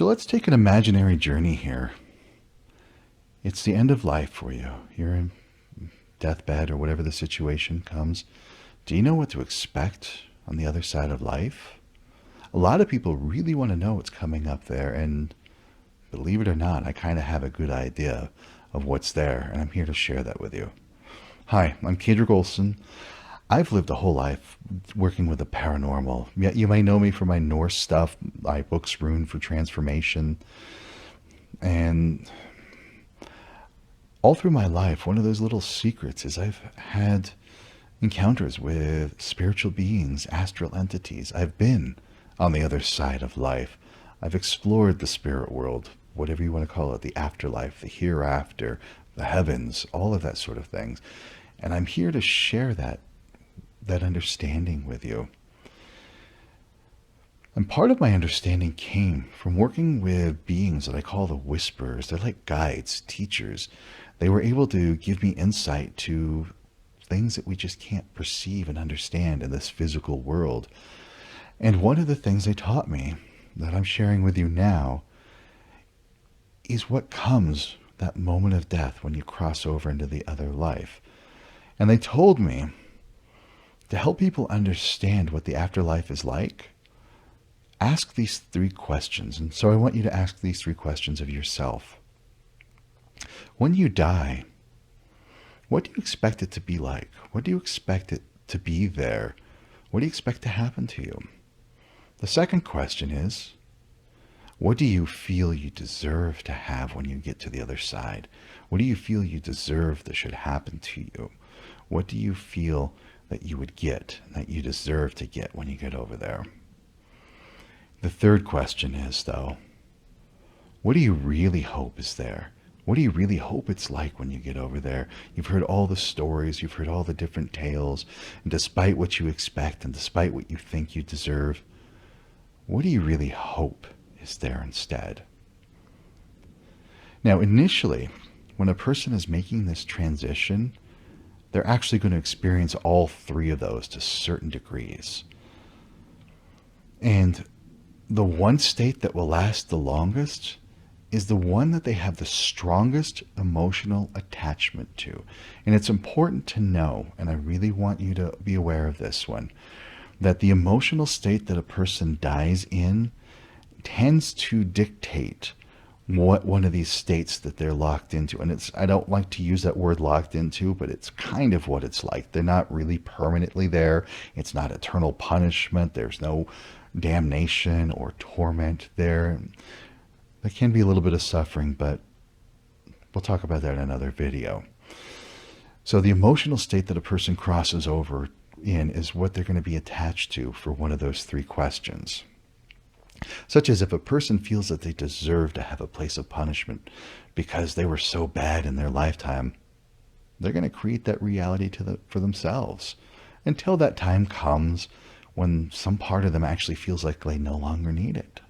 So let's take an imaginary journey here. It's the end of life for you. You're in deathbed or whatever the situation comes. Do you know what to expect on the other side of life? A lot of people really want to know what's coming up there, and believe it or not, I kind of have a good idea of what's there, and I'm here to share that with you. Hi, I'm Kedrick Olson. I've lived a whole life working with the paranormal. You may know me for my Norse stuff, my books Rune for Transformation. And all through my life, one of those little secrets is I've had encounters with spiritual beings, astral entities. I've been on the other side of life. I've explored the spirit world, whatever you want to call it, the afterlife, the hereafter, the heavens, all of that sort of things. And I'm here to share that understanding with you. And part of my understanding came from working with beings that I call the whisperers. They're like guides, teachers. They were able to give me insight to things that we just can't perceive and understand in this physical world. And one of the things they taught me that I'm sharing with you now is what comes that moment of death when you cross over into the other life. And they told me to help people understand what the afterlife is like, ask these three questions. And so I want you to ask these three questions of yourself. When you die, what do you expect it to be like? What do you expect it to be there? What do you expect to happen to you? The second question is, what do you feel you deserve to have when you get to the other side? What do you feel you deserve that should happen to you? What do you feel that you would get, that you deserve to get when you get over there? The third question is, though, what do you really hope is there? What do you really hope it's like when you get over there? You've heard all the stories, you've heard all the different tales, and despite what you expect and despite what you think you deserve, what do you really hope is there instead? Now, initially, when a person is making this transition, they're actually going to experience all three of those to certain degrees. And the one state that will last the longest is the one that they have the strongest emotional attachment to. And it's important to know, and I really want you to be aware of this one, that the emotional state that a person dies in tends to dictate what one of these states that they're locked into. And I don't like to use that word locked into, but it's kind of what it's like. They're not really permanently there. It's not eternal punishment. There's no damnation or torment there. There can be a little bit of suffering, but we'll talk about that in another video. So the emotional state that a person crosses over in is what they're going to be attached to for one of those three questions. Such as if a person feels that they deserve to have a place of punishment because they were so bad in their lifetime, they're going to create that reality for themselves until that time comes when some part of them actually feels like they no longer need it.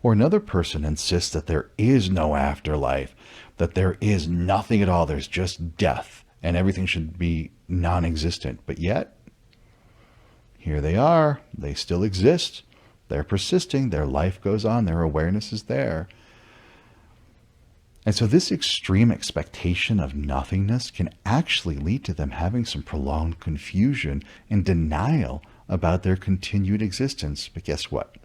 Or another person insists that there is no afterlife, that there is nothing at all, there's just death, and everything should be non-existent. But yet, here they are, they still exist. They're persisting, their life goes on, their awareness is there. And so this extreme expectation of nothingness can actually lead to them having some prolonged confusion and denial about their continued existence. But guess what?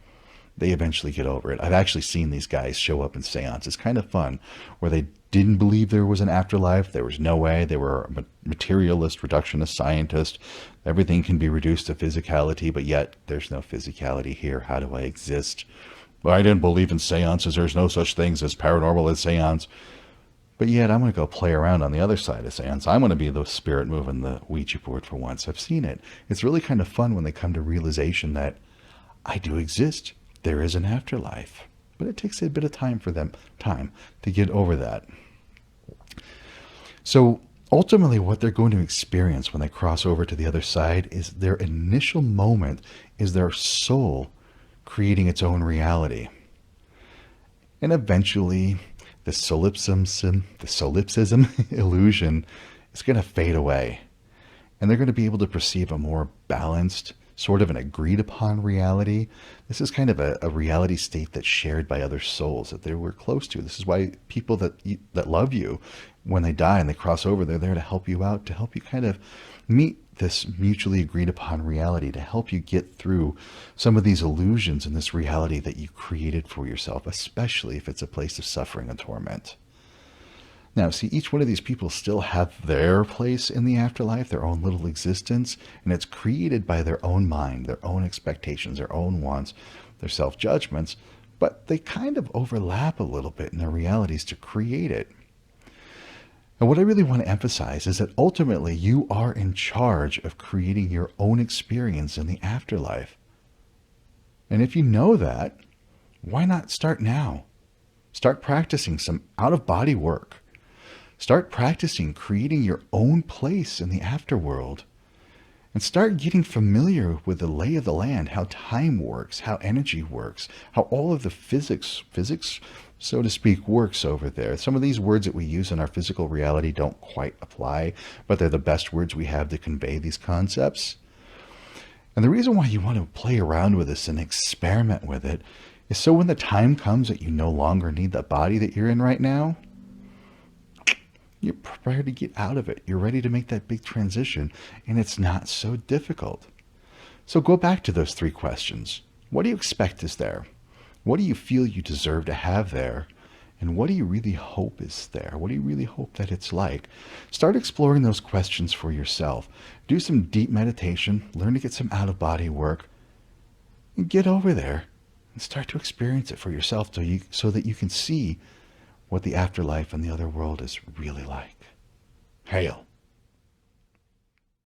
They eventually get over it. I've actually seen these guys show up in seances. It's kind of fun, where they didn't believe there was an afterlife. There was no way. They were a materialist, reductionist scientist. Everything can be reduced to physicality, but yet there's no physicality here. How do I exist? Well, I didn't believe in seances. There's no such things as paranormal as seance. But yet I'm going to go play around on the other side of seance. I'm going to be the spirit moving the Ouija board for once. I've seen it. It's really kind of fun when they come to realization that I do exist. There is an afterlife. But it takes a bit of time for them to get over that. So ultimately what they're going to experience when they cross over to the other side is their initial moment is their soul creating its own reality. And eventually the solipsism illusion is going to fade away. And they're going to be able to perceive a more balanced, sort of an agreed upon reality. This is kind of a reality state that's shared by other souls that they were close to. This is why people that love you, when they die and they cross over, they're there to help you out, to help you kind of meet this mutually agreed upon reality, to help you get through some of these illusions in this reality that you created for yourself, especially if it's a place of suffering and torment. Now, see, each one of these people still have their place in the afterlife, their own little existence, and it's created by their own mind, their own expectations, their own wants, their self-judgments, but they kind of overlap a little bit in their realities to create it. And what I really want to emphasize is that ultimately you are in charge of creating your own experience in the afterlife. And if you know that, why not start now? Start practicing some out-of-body work. Start practicing creating your own place in the afterworld. And start getting familiar with the lay of the land, how time works, how energy works, how all of the physics, so to speak, works over there. Some of these words that we use in our physical reality don't quite apply, but they're the best words we have to convey these concepts. And the reason why you want to play around with this and experiment with it is so when the time comes that you no longer need the body that you're in right now, you're prepared to get out of it. You're ready to make that big transition, and it's not so difficult. So go back to those 3 questions. What do you expect is there? What do you feel you deserve to have there? And what do you really hope is there? What do you really hope that it's like? Start exploring those questions for yourself. Do some deep meditation. Learn to get some out-of-body work. And get over there and start to experience it for yourself so that you can see what the afterlife and the other world is really like. Hail.